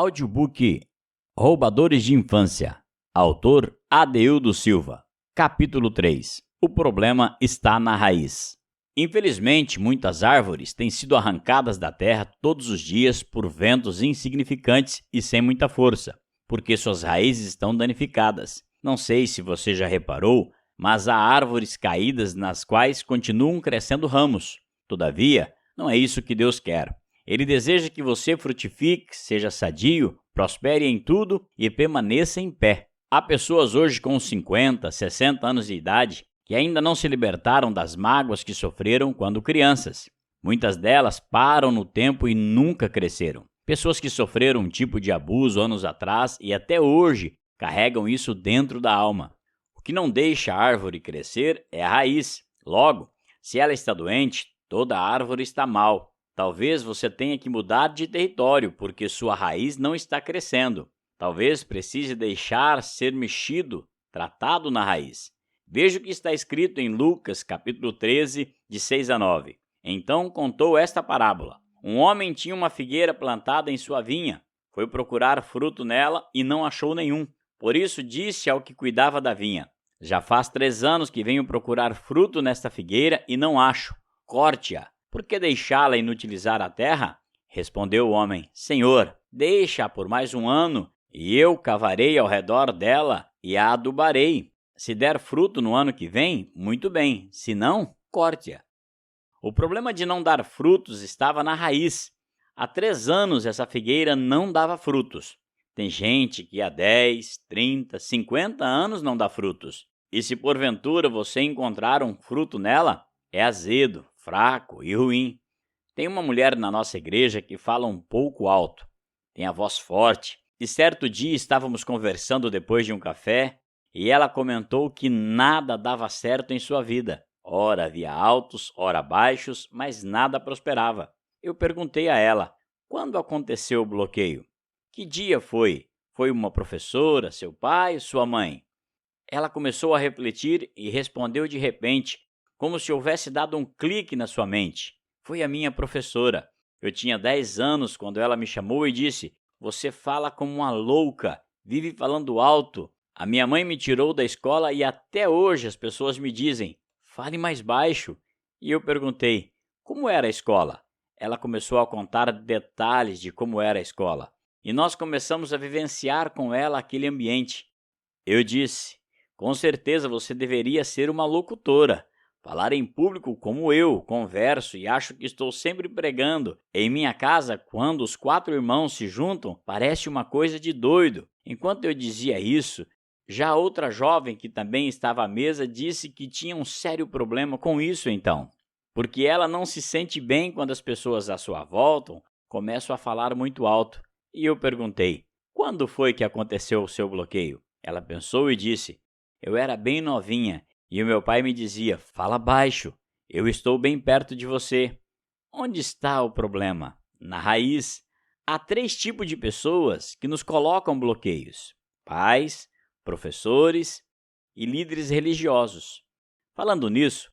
Audiobook Roubadores de Infância. Autor Adeildo Silva. Capítulo 3. O problema está na raiz. Infelizmente, muitas árvores têm sido arrancadas da terra todos os dias por ventos insignificantes e sem muita força, porque suas raízes estão danificadas. Não sei se você já reparou, mas há árvores caídas nas quais continuam crescendo ramos. Todavia, não é isso que Deus quer. Ele deseja que você frutifique, seja sadio, prospere em tudo e permaneça em pé. Há pessoas hoje com 50, 60 anos de idade que ainda não se libertaram das mágoas que sofreram quando crianças. Muitas delas param no tempo e nunca cresceram. Pessoas que sofreram um tipo de abuso anos atrás e até hoje carregam isso dentro da alma. O que não deixa a árvore crescer é a raiz. Logo, se ela está doente, toda a árvore está mal. Talvez você tenha que mudar de território porque sua raiz não está crescendo. Talvez precise deixar ser mexido, tratado na raiz. Veja o que está escrito em Lucas, capítulo 13, de 6 a 9. Então contou esta parábola. Um homem tinha uma figueira plantada em sua vinha. Foi procurar fruto nela e não achou nenhum. Por isso disse ao que cuidava da vinha: já faz 3 anos que venho procurar fruto nesta figueira e não acho. Corte-a. Por que deixá-la inutilizar a terra? Respondeu o homem: Senhor, deixa-a por mais 1 ano, e eu cavarei ao redor dela e a adubarei. Se der fruto no ano que vem, muito bem, se não, corte-a. O problema de não dar frutos estava na raiz. Há 3 anos essa figueira não dava frutos. Tem gente que há 10, 30, 50 anos não dá frutos. E se porventura você encontrar um fruto nela, é azedo, fraco e ruim. Tem uma mulher na nossa igreja que fala um pouco alto, tem a voz forte, e certo dia estávamos conversando depois de um café e ela comentou que nada dava certo em sua vida. Ora havia altos, ora baixos, mas nada prosperava. Eu perguntei a ela: quando aconteceu o bloqueio? Que dia foi? Foi uma professora, seu pai, sua mãe? Ela começou a refletir e respondeu de repente, como se houvesse dado um clique na sua mente: foi a minha professora. Eu tinha 10 anos quando ela me chamou e disse: você fala como uma louca, vive falando alto. A minha mãe me tirou da escola e até hoje as pessoas me dizem: fale mais baixo. E eu perguntei: como era a escola? Ela começou a contar detalhes de como era a escola. E nós começamos a vivenciar com ela aquele ambiente. Eu disse: com certeza você deveria ser uma locutora. Falar em público como eu converso e acho que estou sempre pregando. Em minha casa, quando os 4 irmãos se juntam, parece uma coisa de doido. Enquanto eu dizia isso, já outra jovem que também estava à mesa disse que tinha um sério problema com isso então, porque ela não se sente bem quando as pessoas à sua volta começam a falar muito alto. E eu perguntei: quando foi que aconteceu o seu bloqueio? Ela pensou e disse: eu era bem novinha. E o meu pai me dizia: fala baixo, eu estou bem perto de você. Onde está o problema? Na raiz. Há 3 tipos de pessoas que nos colocam bloqueios: pais, professores e líderes religiosos. Falando nisso,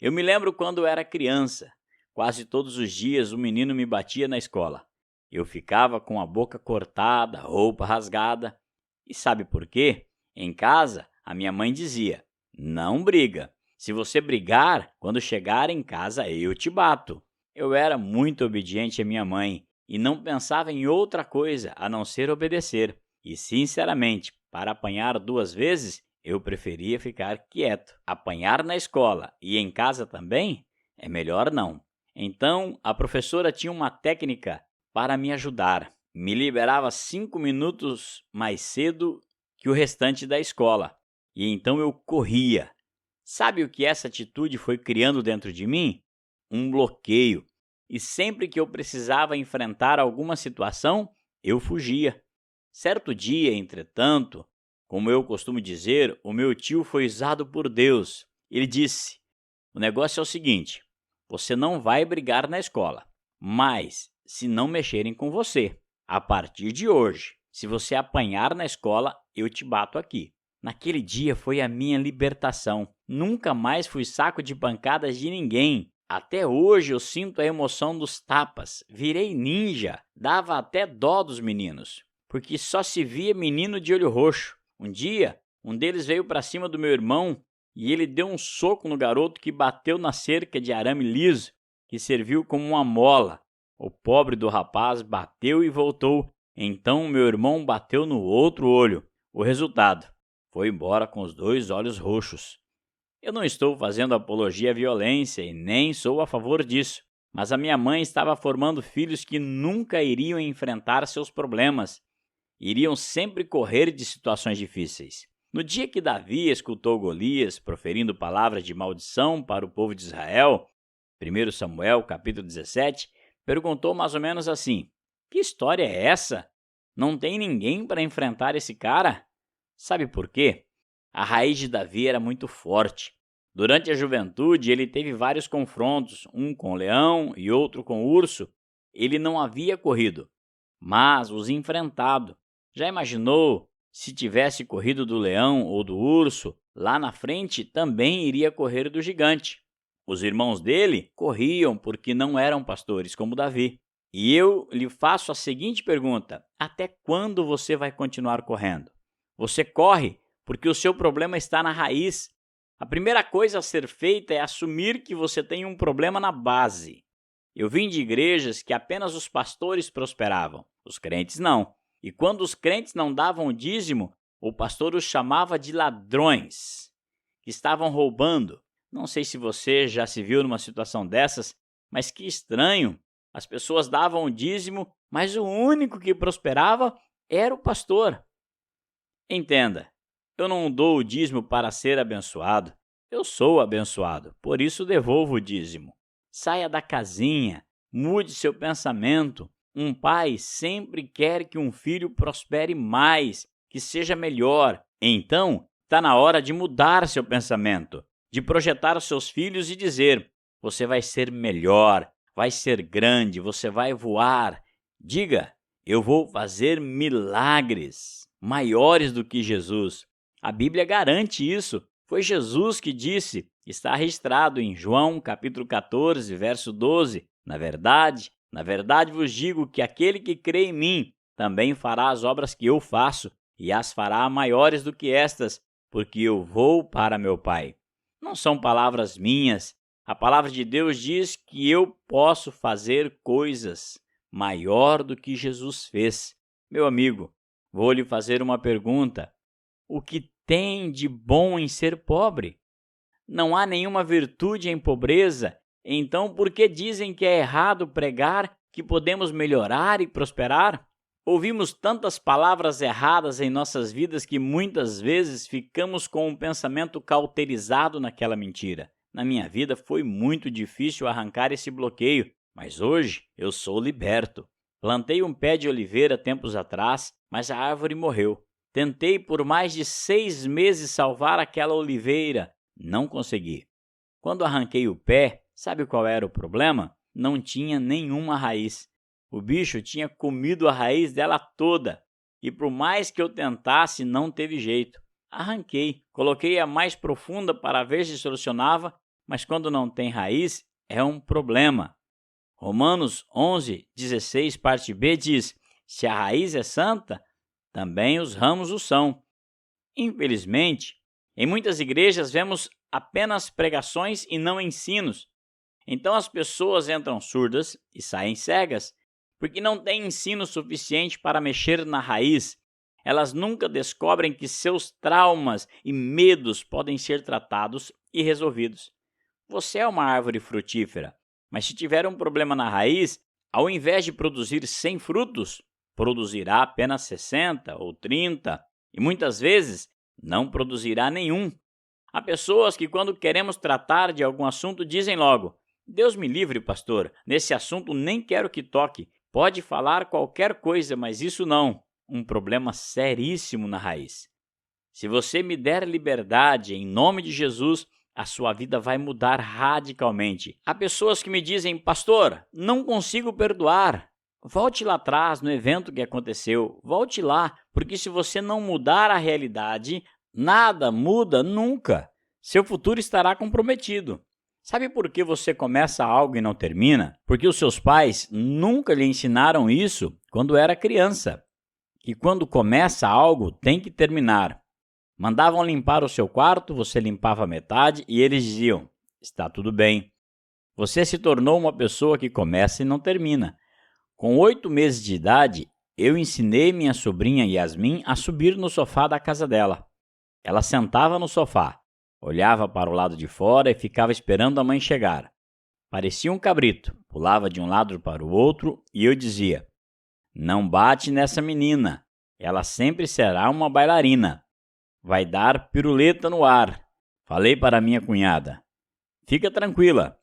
eu me lembro quando eu era criança. Quase todos os dias um menino me batia na escola. Eu ficava com a boca cortada, roupa rasgada. E sabe por quê? Em casa, a minha mãe dizia: não briga. Se você brigar, quando chegar em casa eu te bato. Eu era muito obediente à minha mãe e não pensava em outra coisa a não ser obedecer. E sinceramente, para apanhar 2 vezes, eu preferia ficar quieto. Apanhar na escola e em casa também? É melhor não. Então, a professora tinha uma técnica para me ajudar. Me liberava 5 minutos mais cedo que o restante da escola. E então eu corria. Sabe o que essa atitude foi criando dentro de mim? Um bloqueio. E sempre que eu precisava enfrentar alguma situação, eu fugia. Certo dia, entretanto, como eu costumo dizer, o meu tio foi usado por Deus. Ele disse: o negócio é o seguinte, você não vai brigar na escola, mas se não mexerem com você, a partir de hoje, se você apanhar na escola, eu te bato aqui. Naquele dia foi a minha libertação. Nunca mais fui saco de pancadas de ninguém. Até hoje eu sinto a emoção dos tapas. Virei ninja. Dava até dó dos meninos, porque só se via menino de olho roxo. Um dia, um deles veio para cima do meu irmão e ele deu um soco no garoto que bateu na cerca de arame liso, que serviu como uma mola. O pobre do rapaz bateu e voltou. Então meu irmão bateu no outro olho. O resultado: foi embora com os 2 olhos roxos. Eu não estou fazendo apologia à violência e nem sou a favor disso, mas a minha mãe estava formando filhos que nunca iriam enfrentar seus problemas. Iriam sempre correr de situações difíceis. No dia que Davi escutou Golias proferindo palavras de maldição para o povo de Israel, 1 Samuel capítulo 17, perguntou mais ou menos assim: que história é essa? Não tem ninguém para enfrentar esse cara? Sabe por quê? A raiz de Davi era muito forte. Durante a juventude, ele teve vários confrontos, um com o leão e outro com o urso. Ele não havia corrido, mas os enfrentado. Já imaginou se tivesse corrido do leão ou do urso? Lá na frente também iria correr do gigante. Os irmãos dele corriam porque não eram pastores como Davi. E eu lhe faço a seguinte pergunta: até quando você vai continuar correndo? Você corre porque o seu problema está na raiz. A primeira coisa a ser feita é assumir que você tem um problema na base. Eu vim de igrejas que apenas os pastores prosperavam, os crentes não. E quando os crentes não davam o dízimo, o pastor os chamava de ladrões, que estavam roubando. Não sei se você já se viu numa situação dessas, mas que estranho. As pessoas davam o dízimo, mas o único que prosperava era o pastor. Entenda, eu não dou o dízimo para ser abençoado. Eu sou abençoado, por isso devolvo o dízimo. Saia da casinha, mude seu pensamento. Um pai sempre quer que um filho prospere mais, que seja melhor. Então, está na hora de mudar seu pensamento, de projetar os seus filhos e dizer: você vai ser melhor, vai ser grande, você vai voar. Diga: eu vou fazer milagres maiores do que Jesus. A Bíblia garante isso. Foi Jesus que disse, está registrado em João capítulo 14, verso 12. Na verdade vos digo que aquele que crê em mim também fará as obras que eu faço, e as fará maiores do que estas, porque eu vou para meu Pai. Não são palavras minhas. A palavra de Deus diz que eu posso fazer coisas maior do que Jesus fez. Meu amigo, vou lhe fazer uma pergunta. O que tem de bom em ser pobre? Não há nenhuma virtude em pobreza. Então, por que dizem que é errado pregar que podemos melhorar e prosperar? Ouvimos tantas palavras erradas em nossas vidas que muitas vezes ficamos com um pensamento cauterizado naquela mentira. Na minha vida foi muito difícil arrancar esse bloqueio, mas hoje eu sou liberto. Plantei um pé de oliveira tempos atrás, mas a árvore morreu. Tentei por mais de 6 meses salvar aquela oliveira. Não consegui. Quando arranquei o pé, sabe qual era o problema? Não tinha nenhuma raiz. O bicho tinha comido a raiz dela toda. E por mais que eu tentasse, não teve jeito. Arranquei, coloquei a mais profunda para ver se solucionava, mas quando não tem raiz, é um problema. Romanos 11, 16, parte B diz: se a raiz é santa, também os ramos o são. Infelizmente, em muitas igrejas vemos apenas pregações e não ensinos. Então as pessoas entram surdas e saem cegas, porque não têm ensino suficiente para mexer na raiz. Elas nunca descobrem que seus traumas e medos podem ser tratados e resolvidos. Você é uma árvore frutífera, mas se tiver um problema na raiz, ao invés de produzir 100 frutos, produzirá apenas 60 ou 30 e muitas vezes não produzirá nenhum. Há pessoas que, quando queremos tratar de algum assunto, dizem logo: Deus me livre, pastor, nesse assunto nem quero que toque. Pode falar qualquer coisa, mas isso não. Um problema seríssimo na raiz. Se você me der liberdade, em nome de Jesus, a sua vida vai mudar radicalmente. Há pessoas que me dizem: pastor, não consigo perdoar. Volte lá atrás no evento que aconteceu. Volte lá, porque se você não mudar a realidade, nada muda nunca. Seu futuro estará comprometido. Sabe por que você começa algo e não termina? Porque os seus pais nunca lhe ensinaram isso quando era criança. Que quando começa algo, tem que terminar. Mandavam limpar o seu quarto, você limpava metade e eles diziam: está tudo bem. Você se tornou uma pessoa que começa e não termina. Com 8 meses de idade, eu ensinei minha sobrinha Yasmin a subir no sofá da casa dela. Ela sentava no sofá, olhava para o lado de fora e ficava esperando a mãe chegar. Parecia um cabrito, pulava de um lado para o outro e eu dizia: não bate nessa menina, ela sempre será uma bailarina. Vai dar piruleta no ar. Falei para minha cunhada: fica tranquila.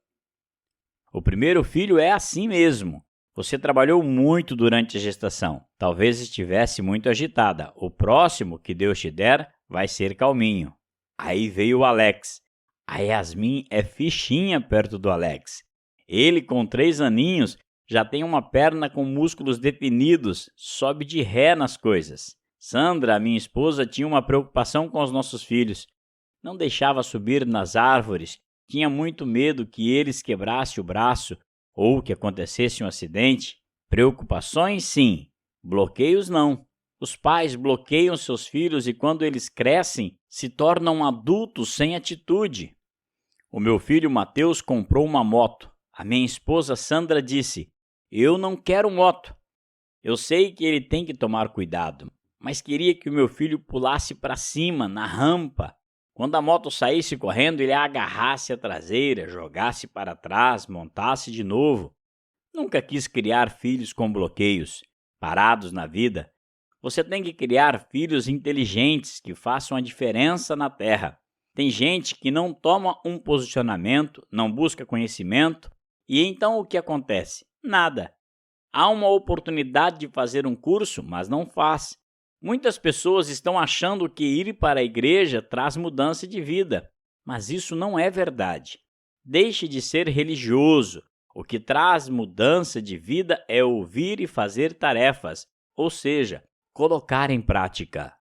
O primeiro filho é assim mesmo. Você trabalhou muito durante a gestação. Talvez estivesse muito agitada. O próximo que Deus te der vai ser calminho. Aí veio o Alex. A Yasmin é fichinha perto do Alex. Ele, com 3 aninhos, já tem uma perna com músculos definidos, sobe de ré nas coisas. Sandra, minha esposa, tinha uma preocupação com os nossos filhos. Não deixava subir nas árvores, tinha muito medo que eles quebrassem o braço ou que acontecesse um acidente. Preocupações, sim. Bloqueios, não. Os pais bloqueiam seus filhos e quando eles crescem, se tornam adultos sem atitude. O meu filho Mateus comprou uma moto. A minha esposa Sandra disse: eu não quero moto. Eu sei que ele tem que tomar cuidado, mas queria que o meu filho pulasse para cima, na rampa. Quando a moto saísse correndo, ele agarrasse a traseira, jogasse para trás, montasse de novo. Nunca quis criar filhos com bloqueios, parados na vida. Você tem que criar filhos inteligentes que façam a diferença na Terra. Tem gente que não toma um posicionamento, não busca conhecimento, e então o que acontece? Nada. Há uma oportunidade de fazer um curso, mas não faz. Muitas pessoas estão achando que ir para a igreja traz mudança de vida, mas isso não é verdade. Deixe de ser religioso. O que traz mudança de vida é ouvir e fazer tarefas, ou seja, colocar em prática.